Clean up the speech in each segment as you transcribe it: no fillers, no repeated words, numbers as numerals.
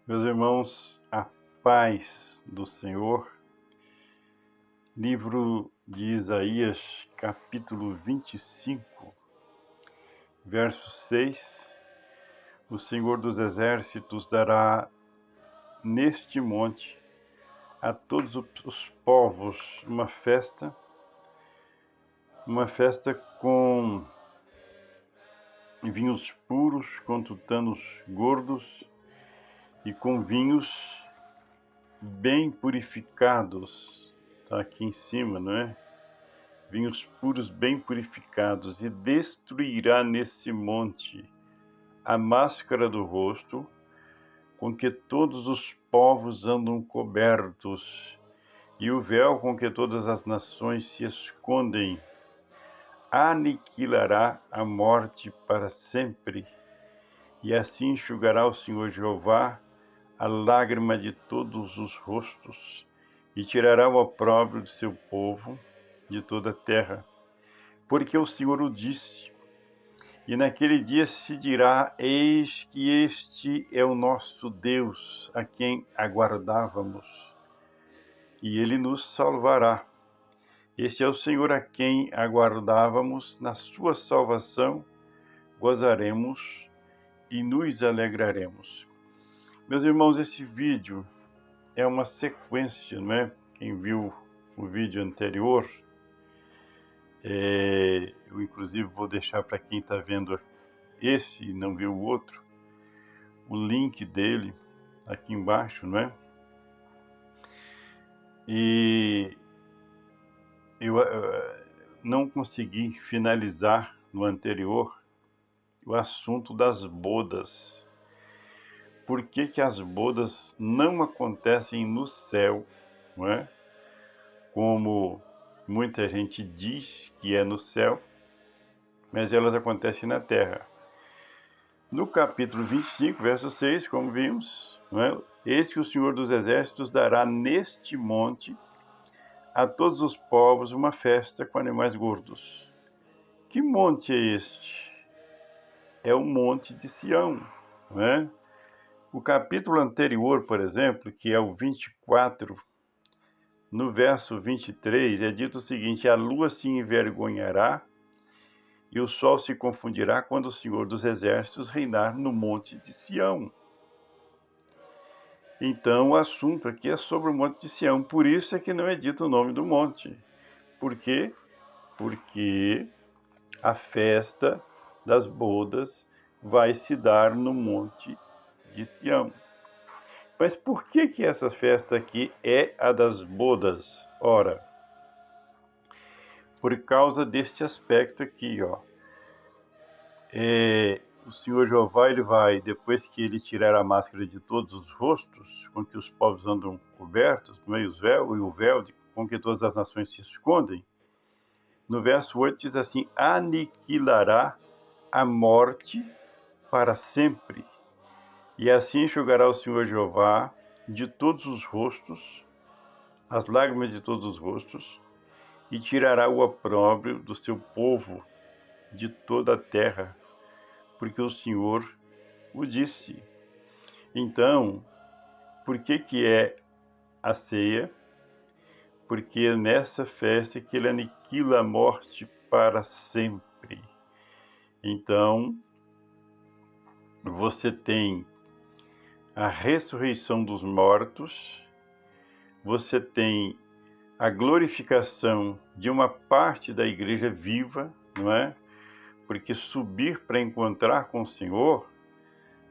Meus irmãos, a paz do Senhor. Livro de Isaías, capítulo 25, verso 6. O Senhor dos Exércitos dará neste monte a todos os povos uma festa com vinhos puros, com tutanos gordos e com vinhos bem purificados. Está aqui em cima, não é? Vinhos puros bem purificados, e destruirá nesse monte a máscara do rosto, com que todos os povos andam cobertos, e o véu com que todas as nações se escondem. Aniquilará a morte para sempre, e assim enxugará o Senhor Jeová a lágrima de todos os rostos, e tirará o opróbrio de seu povo de toda a terra. Porque o Senhor o disse, e naquele dia se dirá: eis que este é o nosso Deus, a quem aguardávamos, e ele nos salvará. Este é o Senhor a quem aguardávamos, na sua salvação gozaremos e nos alegraremos. Meus irmãos, esse vídeo é uma sequência, não é? Quem viu o vídeo anterior, eu inclusive vou deixar para quem está vendo esse e não viu o outro, o link dele aqui embaixo, não é? E eu não consegui finalizar no anterior o assunto das bodas. Por que que as bodas não acontecem no céu, não é? Como muita gente diz que é no céu, mas elas acontecem na terra. No capítulo 25, verso 6, como vimos, não é? Eis que o Senhor dos Exércitos dará neste monte a todos os povos uma festa com animais gordos. Que monte é este? É o monte de Sião, não é? O capítulo anterior, por exemplo, que é o 24, no verso 23, é dito o seguinte: a lua se envergonhará e o sol se confundirá quando o Senhor dos Exércitos reinar no monte de Sião. Então, o assunto aqui é sobre o monte de Sião. Por isso é que não é dito o nome do monte. Por quê? Porque a festa das bodas vai se dar no monte de Sião. Mas por que que essa festa aqui é a das bodas? Ora, por causa deste aspecto aqui, ó. O Senhor Jeová, ele vai, depois que ele tirar a máscara de todos os rostos, com que os povos andam cobertos, no meio o véu com que todas as nações se escondem, no verso 8 diz assim: aniquilará a morte para sempre, e assim enxugará o Senhor Jeová de todos os rostos, as lágrimas de todos os rostos, e tirará o opróbrio do seu povo de toda a terra, porque o Senhor o disse. Então, por que que é a ceia? Porque é nessa festa que ele aniquila a morte para sempre. Então, você tem a ressurreição dos mortos, você tem a glorificação de uma parte da igreja viva, não é? Porque subir para encontrar com o Senhor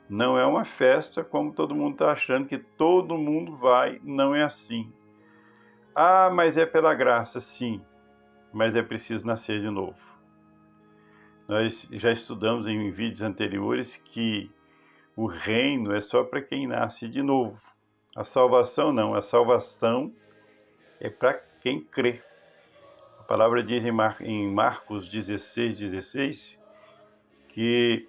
não é uma festa como todo mundo está achando que todo mundo vai, não é assim. Ah, mas é pela graça, sim, mas é preciso nascer de novo. Nós já estudamos em vídeos anteriores que o reino é só para quem nasce de novo. A salvação não, a salvação é para quem crê. A palavra diz em Marcos 16:16 que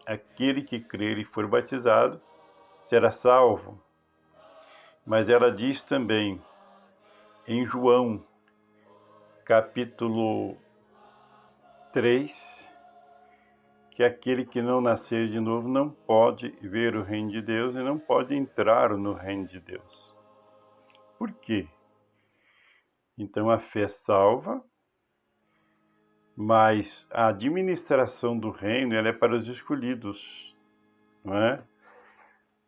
aquele que crer e for batizado será salvo. Mas ela diz também em João, capítulo 3, que aquele que não nascer de novo não pode ver o reino de Deus e não pode entrar no reino de Deus. Por quê? Então a fé salva, mas a administração do reino ela é para os escolhidos, não é?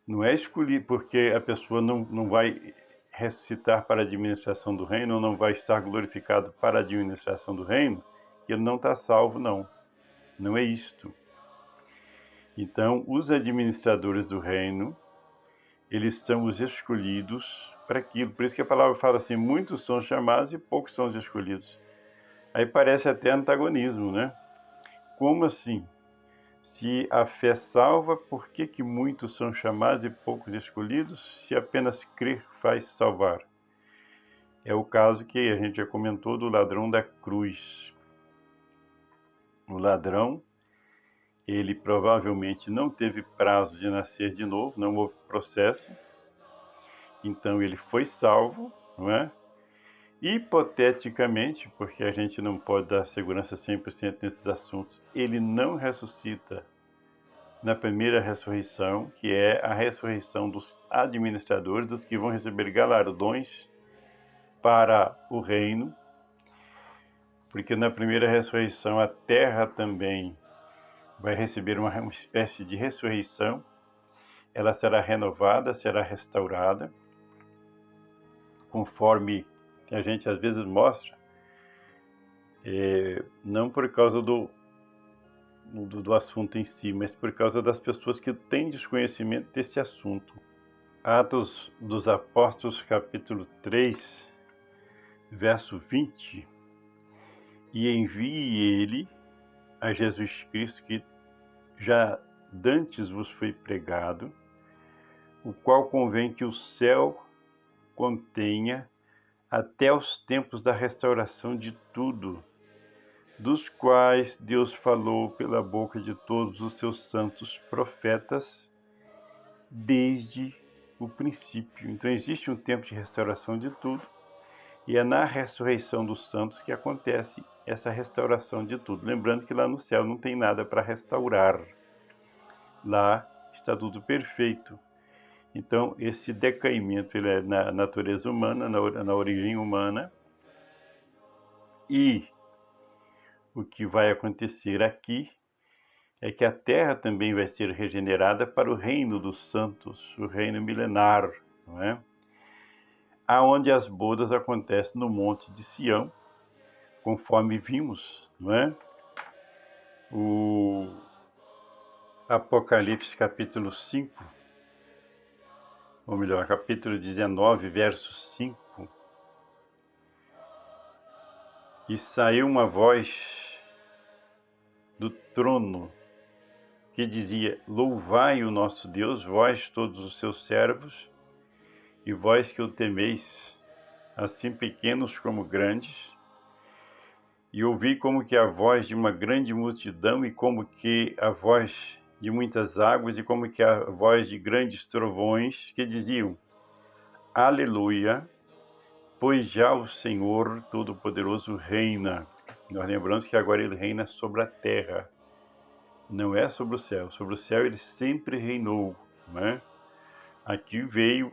Não é escolhido porque a pessoa não vai ressuscitar para a administração do reino, ou não vai estar glorificado para a administração do reino, que ele não está salvo, não. Não é isto. Então, os administradores do reino, eles são os escolhidos para aquilo. Por isso que a palavra fala assim, muitos são chamados e poucos são os escolhidos. Aí parece até antagonismo, né? Como assim? Se a fé salva, por que muitos são chamados e poucos escolhidos? Se apenas crer faz salvar. É o caso que a gente já comentou do ladrão da cruz. O ladrão, ele provavelmente não teve prazo de nascer de novo, não houve processo. Então ele foi salvo, não é? Hipoteticamente, porque a gente não pode dar segurança 100% nesses assuntos, ele não ressuscita na primeira ressurreição, que é a ressurreição dos administradores, dos que vão receber galardões para o reino, porque na primeira ressurreição a terra também vai receber uma espécie de ressurreição, ela será renovada, será restaurada, conforme a gente às vezes mostra, não por causa do assunto em si, mas por causa das pessoas que têm desconhecimento desse assunto. Atos dos Apóstolos, capítulo 3, verso 20. E envie ele a Jesus Cristo, que já dantes vos foi pregado, o qual convém que o céu contenha até os tempos da restauração de tudo, dos quais Deus falou pela boca de todos os seus santos profetas desde o princípio. Então existe um tempo de restauração de tudo, e é na ressurreição dos santos que acontece essa restauração de tudo. Lembrando que lá no céu não tem nada para restaurar. Lá está tudo perfeito. Então esse decaimento ele é na natureza humana, na origem humana, e o que vai acontecer aqui é que a terra também vai ser regenerada para o reino dos santos, o reino milenar, não é? Aonde as bodas acontecem no monte de Sião, conforme vimos, não é? O Apocalipse capítulo 5, ou melhor, capítulo 19, verso 5. E saiu uma voz do trono que dizia: louvai o nosso Deus, vós todos os seus servos, e vós que o temeis, assim pequenos como grandes. E ouvi como que a voz de uma grande multidão, e como que a voz de muitas águas, e como que a voz de grandes trovões, que diziam: aleluia, pois já o Senhor Todo-Poderoso reina. Nós lembramos que agora ele reina sobre a terra, não é sobre o céu. Sobre o céu ele sempre reinou, não é? Aqui veio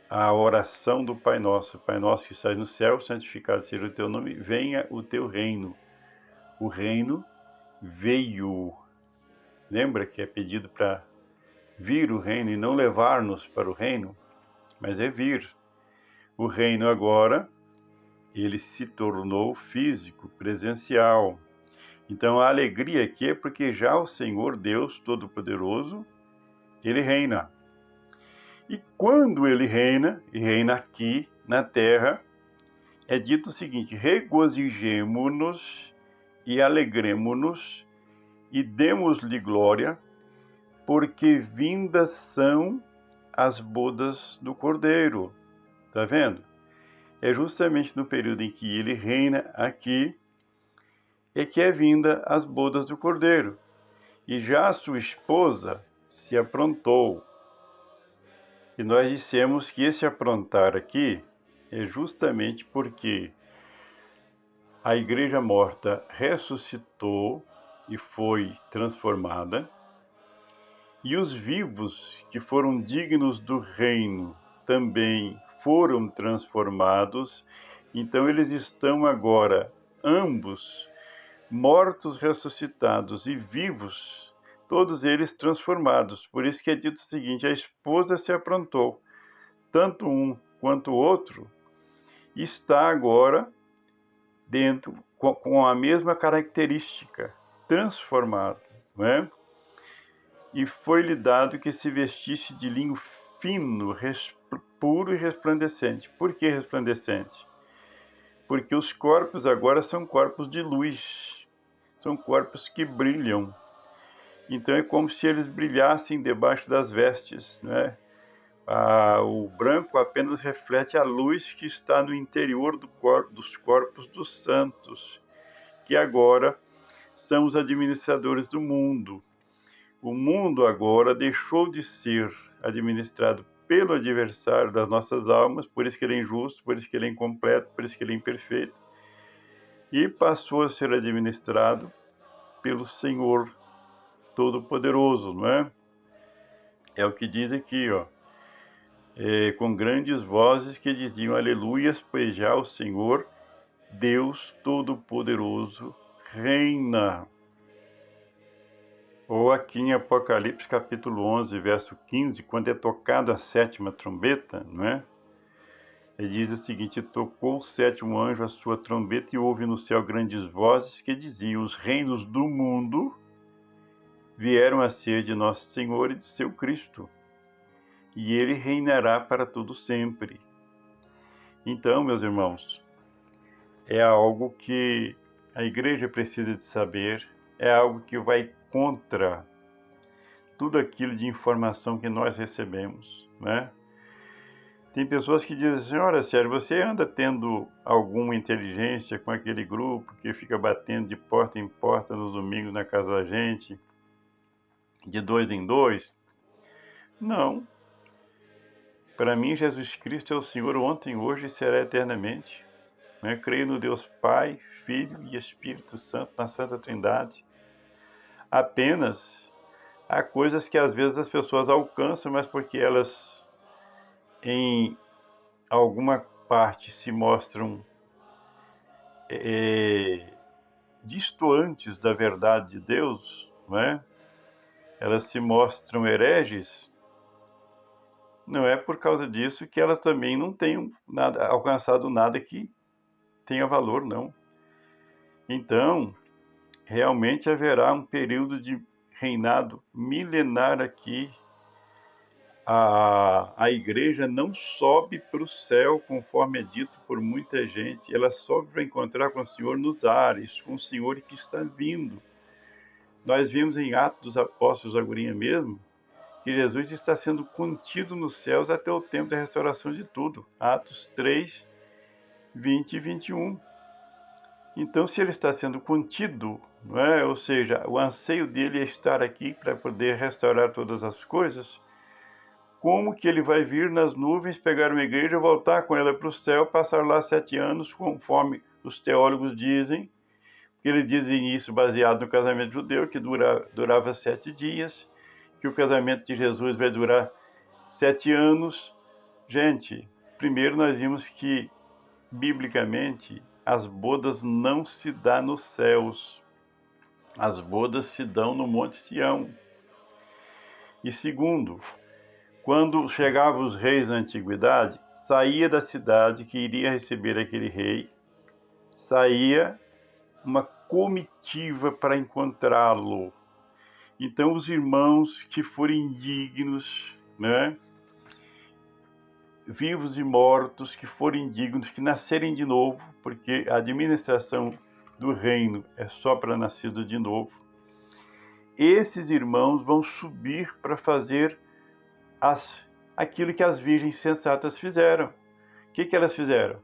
a oração do Pai Nosso. Pai Nosso que estás no céu, santificado seja o teu nome, venha o teu reino. O reino veio. Lembra que é pedido para vir o reino e não levar-nos para o reino, mas é vir. O reino agora, ele se tornou físico, presencial. Então a alegria aqui é porque já o Senhor Deus Todo-Poderoso, ele reina. E quando ele reina, e reina aqui na terra, é dito o seguinte: regozijemo-nos e alegremo-nos e demos-lhe glória, porque vindas são as bodas do Cordeiro. Está vendo? É justamente no período em que ele reina aqui, é que é vinda as bodas do Cordeiro. E já a sua esposa se aprontou. E nós dissemos que esse aprontar aqui é justamente porque a igreja morta ressuscitou e foi transformada, e os vivos que foram dignos do reino também foram transformados. Então eles estão agora ambos mortos, ressuscitados e vivos, todos eles transformados. Por isso que é dito o seguinte: a esposa se aprontou, tanto um quanto o outro está agora dentro com a mesma característica, transformado, não é? E foi-lhe dado que se vestisse de linho fino, puro e resplandecente. Por que resplandecente? Porque os corpos agora são corpos de luz, são corpos que brilham. Então é como se eles brilhassem debaixo das vestes, né? O branco apenas reflete a luz que está no interior dos corpos dos santos, que agora são os administradores do mundo. O mundo agora deixou de ser administrado pelo adversário das nossas almas, por isso que ele é injusto, por isso que ele é incompleto, por isso que ele é imperfeito, e passou a ser administrado pelo Senhor Todo-Poderoso, não é? É o que diz aqui, ó. Com grandes vozes que diziam aleluias, pois já o Senhor, Deus Todo-Poderoso, reina. Ou aqui em Apocalipse capítulo 11, verso 15, quando é tocada a sétima trombeta, não é? Ele diz o seguinte: tocou o sétimo anjo a sua trombeta e houve no céu grandes vozes que diziam: os reinos do mundo vieram a ser de nosso Senhor e de seu Cristo, e ele reinará para todo sempre. Então, meus irmãos, é algo que a igreja precisa de saber, é algo que vai contra tudo aquilo de informação que nós recebemos, né? Tem pessoas que dizem assim: olha, Sérgio, você anda tendo alguma inteligência com aquele grupo que fica batendo de porta em porta nos domingos na casa da gente, de 2 em 2? Não. Para mim, Jesus Cristo é o Senhor ontem, hoje e será eternamente. Eu creio no Deus Pai, Filho e Espírito Santo, na Santa Trindade. Apenas há coisas que às vezes as pessoas alcançam, mas porque elas em alguma parte se mostram distantes da verdade de Deus, não é? Elas se mostram hereges. Não é por causa disso que elas também não tenham alcançado nada que tenha valor, não. Então, realmente haverá um período de reinado milenar aqui. A igreja não sobe para o céu, conforme é dito por muita gente. Ela sobe para encontrar com o Senhor nos ares, com o Senhor que está vindo. Nós vimos em Atos dos Apóstolos, agorinha mesmo, que Jesus está sendo contido nos céus até o tempo da restauração de tudo. Atos 3, 20 e 21. Então, se ele está sendo contido, não é? Ou seja, o anseio dele é estar aqui para poder restaurar todas as coisas, como que ele vai vir nas nuvens, pegar uma igreja, voltar com ela para o céu, passar lá 7 anos, conforme os teólogos dizem, que eles dizem isso baseado no casamento judeu, que durava 7 dias, que o casamento de Jesus vai durar 7 anos. Gente, primeiro nós vimos que, biblicamente, as bodas não se dão nos céus, as bodas se dão no Monte Sião. E segundo, quando chegavam os reis na antiguidade, saía da cidade que iria receber aquele rei, saía uma comitiva para encontrá-lo. Então os irmãos que forem dignos, né, vivos e mortos, que forem dignos, que nascerem de novo, porque a administração do reino é só para nascido de novo, esses irmãos vão subir para fazer aquilo que as virgens sensatas fizeram. O que elas fizeram?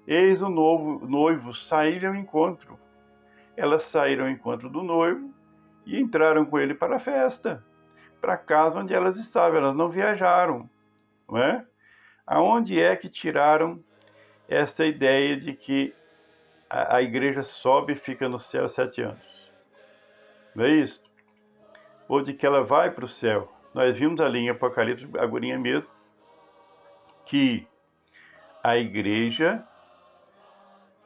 Eis o noivo sair ao encontro. Elas saíram ao encontro do noivo e entraram com ele para a festa, para a casa onde elas estavam. Elas não viajaram, não é? Aonde é que tiraram esta ideia de que a igreja sobe e fica no céu 7 anos? não é isso? Ou de que ela vai para o céu. Nós vimos ali em Apocalipse, agorinha mesmo, que a igreja,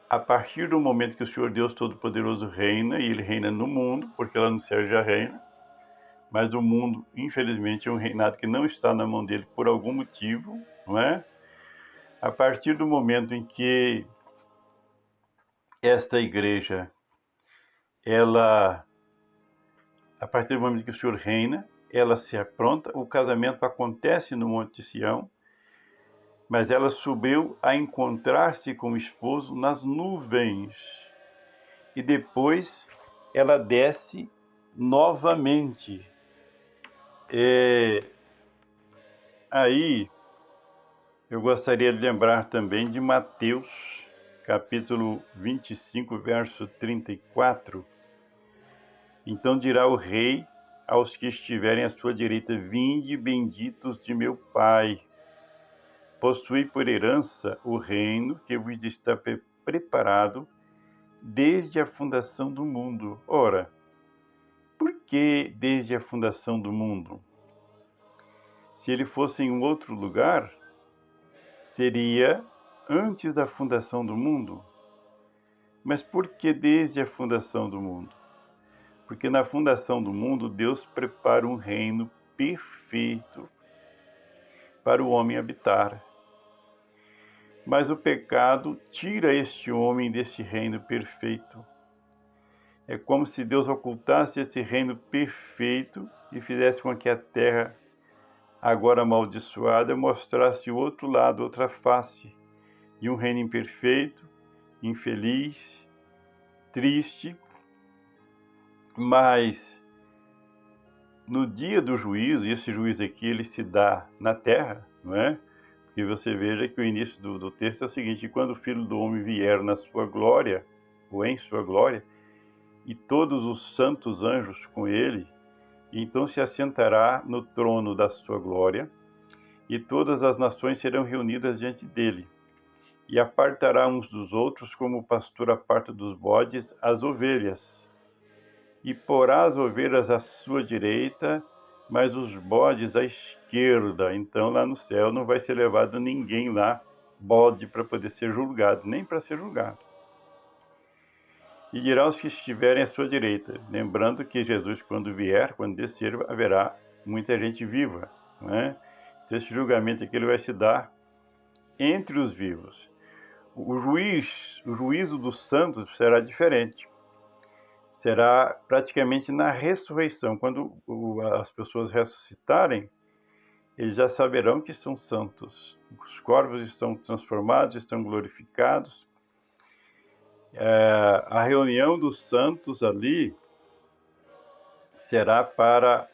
a partir do momento que o Senhor Deus Todo-Poderoso reina, e Ele reina no mundo, porque lá no céu já reina, mas o mundo, infelizmente, é um reinado que não está na mão dele por algum motivo, não é? A partir do momento em que esta igreja, a partir do momento que o Senhor reina, ela se apronta, o casamento acontece no Monte de Sião, mas ela subiu a encontrar-se com o esposo nas nuvens. E depois ela desce novamente. Aí eu gostaria de lembrar também de Mateus, capítulo 25, verso 34. Então dirá o rei aos que estiverem à sua direita: vinde, benditos de meu Pai, possui por herança o reino que vos está preparado desde a fundação do mundo. Ora, por que desde a fundação do mundo? Se ele fosse em um outro lugar, seria antes da fundação do mundo. Mas por que desde a fundação do mundo? Porque na fundação do mundo, Deus prepara um reino perfeito para o homem habitar. Mas o pecado tira este homem deste reino perfeito. É como se Deus ocultasse esse reino perfeito e fizesse com que a terra, agora amaldiçoada, mostrasse o outro lado, outra face, de um reino imperfeito, infeliz, triste. Mas no dia do juízo, e esse juízo aqui ele se dá na terra, não é? Porque você veja que o início do texto é o seguinte: quando o Filho do Homem vier na sua glória, ou em sua glória, e todos os santos anjos com ele, então se assentará no trono da sua glória, e todas as nações serão reunidas diante dele, e apartará uns dos outros, como o pastor aparta dos bodes as ovelhas, e porá as ovelhas à sua direita, mas os bodes à esquerda. Então lá no céu não vai ser levado ninguém lá, bode, para poder ser julgado, nem para ser julgado. E dirá aos que estiverem à sua direita, lembrando que Jesus, quando vier, quando descer, haverá muita gente viva, não é? Então esse julgamento aqui ele vai se dar entre os vivos. O juízo dos santos será diferente. Será praticamente na ressurreição. Quando as pessoas ressuscitarem, eles já saberão que são santos. Os corpos estão transformados, estão glorificados. A reunião dos santos ali será para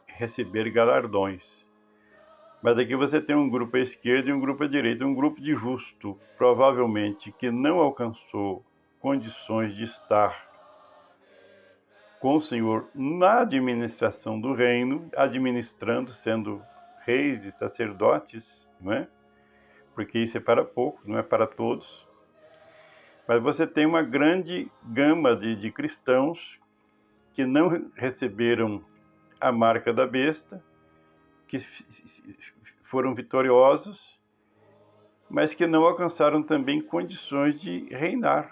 receber galardões. Mas aqui você tem um grupo à esquerda e um grupo à direita, um grupo de justo, provavelmente que não alcançou condições de estar com o Senhor na administração do reino, administrando, sendo reis e sacerdotes, não é? Porque isso é para poucos, não é para todos. Mas você tem uma grande gama de cristãos que não receberam a marca da besta, que foram vitoriosos, mas que não alcançaram também condições de reinar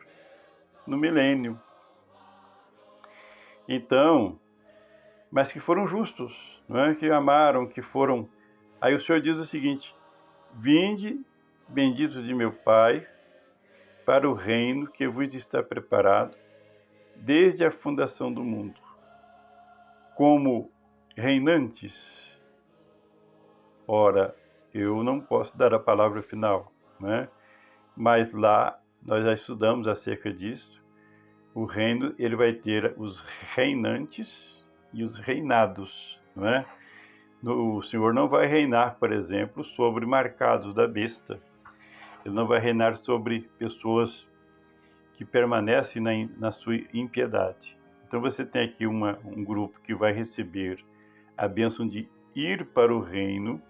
no milênio. Então, mas que foram justos, não é? Que amaram, que foram... Aí o Senhor diz o seguinte: vinde, benditos de meu Pai, para o reino que vos está preparado desde a fundação do mundo. Como reinantes, ora, eu não posso dar a palavra final, né? Mas lá nós já estudamos acerca disso. O reino ele vai ter os reinantes e os reinados, não é? O Senhor não vai reinar, por exemplo, sobre marcados da besta. Ele não vai reinar sobre pessoas que permanecem na sua impiedade. Então você tem aqui um grupo que vai receber a bênção de ir para o reino,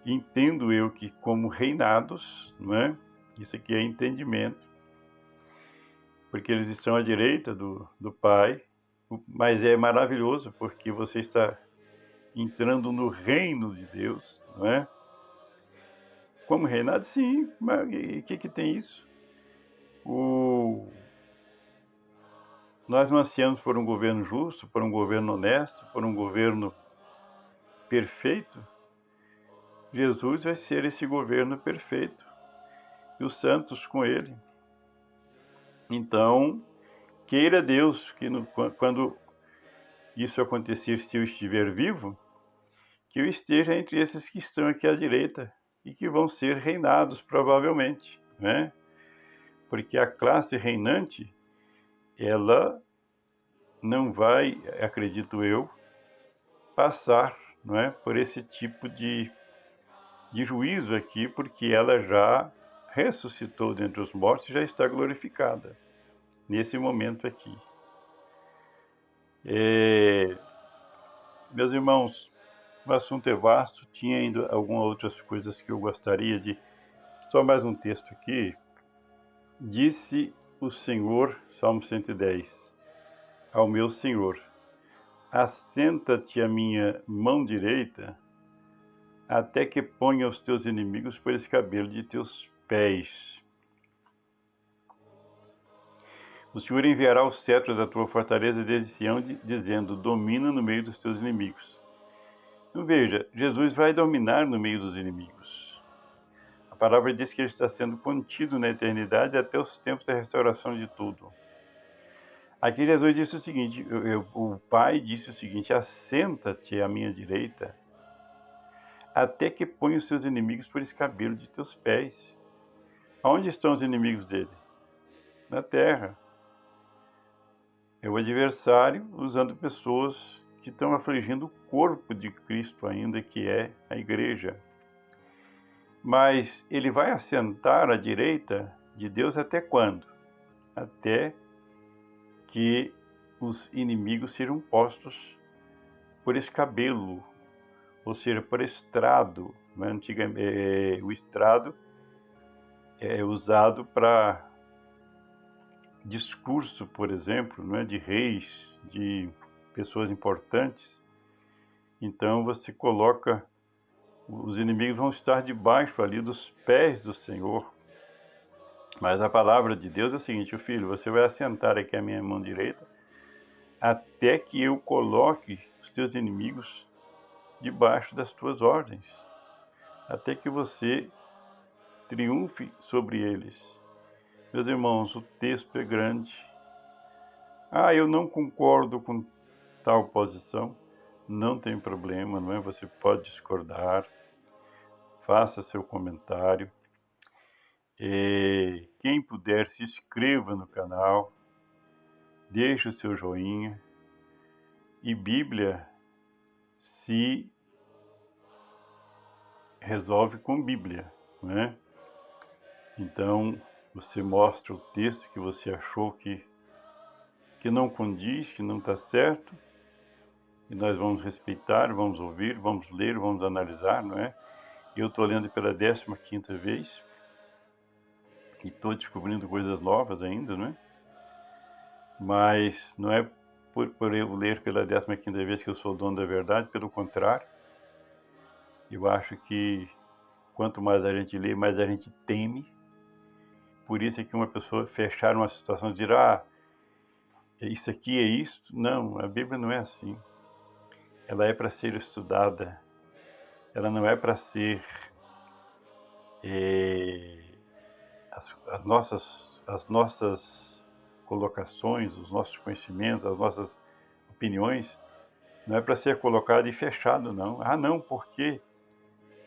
entendo eu que como reinados, não é? Isso aqui é entendimento, porque eles estão à direita do Pai, Mas é maravilhoso porque você está entrando no reino de Deus, não é? Como reinado? Sim, mas o que tem isso? Nós não ansiamos por um governo justo, por um governo honesto, por um governo perfeito. Jesus vai ser esse governo perfeito e os santos com ele. Então, queira Deus que quando isso acontecer, se eu estiver vivo, que eu esteja entre esses que estão aqui à direita e que vão ser reinados provavelmente, né? Porque a classe reinante, ela não vai, acredito eu, passar, não é, por esse tipo de juízo aqui, porque ela já ressuscitou dentre os mortos e já está glorificada nesse momento aqui. Meus irmãos, o assunto é vasto, tinha ainda algumas outras coisas que eu gostaria de... Só mais um texto aqui. Disse o Senhor, Salmo 110, ao meu Senhor: assenta-te à minha mão direita, até que ponha os teus inimigos por escabelo de teus pés. O Senhor enviará o cetro da tua fortaleza desde Sião, dizendo: domina no meio dos teus inimigos. Então veja, Jesus vai dominar no meio dos inimigos. A palavra diz que ele está sendo contido na eternidade até os tempos da restauração de tudo. Aqui Jesus disse o seguinte, o Pai disse o seguinte: assenta-te à minha direita, até que ponha os seus inimigos por escabelo de teus pés. Onde estão os inimigos dele? Na terra. É o adversário usando pessoas que estão afligindo o corpo de Cristo ainda, que é a igreja. Mas ele vai assentar à direita de Deus até quando? Até que os inimigos sejam postos por escabelo, ou seja, por estrado. O estrado é usado para discurso, por exemplo, não é, de reis, de pessoas importantes. Então você coloca, os inimigos vão estar debaixo ali dos pés do Senhor. Mas a palavra de Deus é o seguinte: filho, você vai assentar aqui a minha mão direita até que eu coloque os teus inimigos debaixo das tuas ordens, até que você triunfe sobre eles. Meus irmãos, o texto é grande. Eu não concordo com tal posição. Não tem problema, não é? Você pode discordar, faça seu comentário. Quem puder, se inscreva no canal, deixe o seu joinha. E Bíblia se resolve com Bíblia, não é? Então, você mostra o texto que você achou que não condiz, que não está certo, e nós vamos respeitar, vamos ouvir, vamos ler, vamos analisar, não é? Eu estou lendo pela 15ª vez e estou descobrindo coisas novas ainda, não é? Mas não é por eu ler pela 15ª vez que eu sou o dono da verdade, pelo contrário. Eu acho que quanto mais a gente lê, mais a gente teme. Por isso é que uma pessoa fechar uma situação e dizer: isso aqui é isso. Não, a Bíblia não é assim. Ela é para ser estudada. Ela não é para ser as nossas colocações, os nossos conhecimentos, as nossas opiniões, não é para ser colocado e fechado, não. Não, porque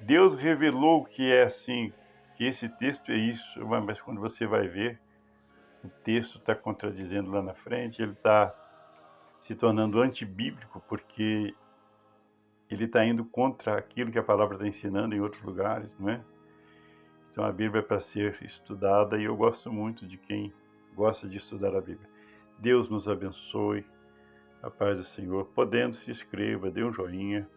Deus revelou que é assim, que esse texto é isso. Mas quando você vai ver, o texto está contradizendo lá na frente, ele está se tornando antibíblico, porque ele está indo contra aquilo que a palavra está ensinando em outros lugares, não é? Então a Bíblia é para ser estudada e eu gosto muito de quem gosta de estudar a Bíblia. Deus nos abençoe, a paz do Senhor. Podendo, se inscreva, dê um joinha.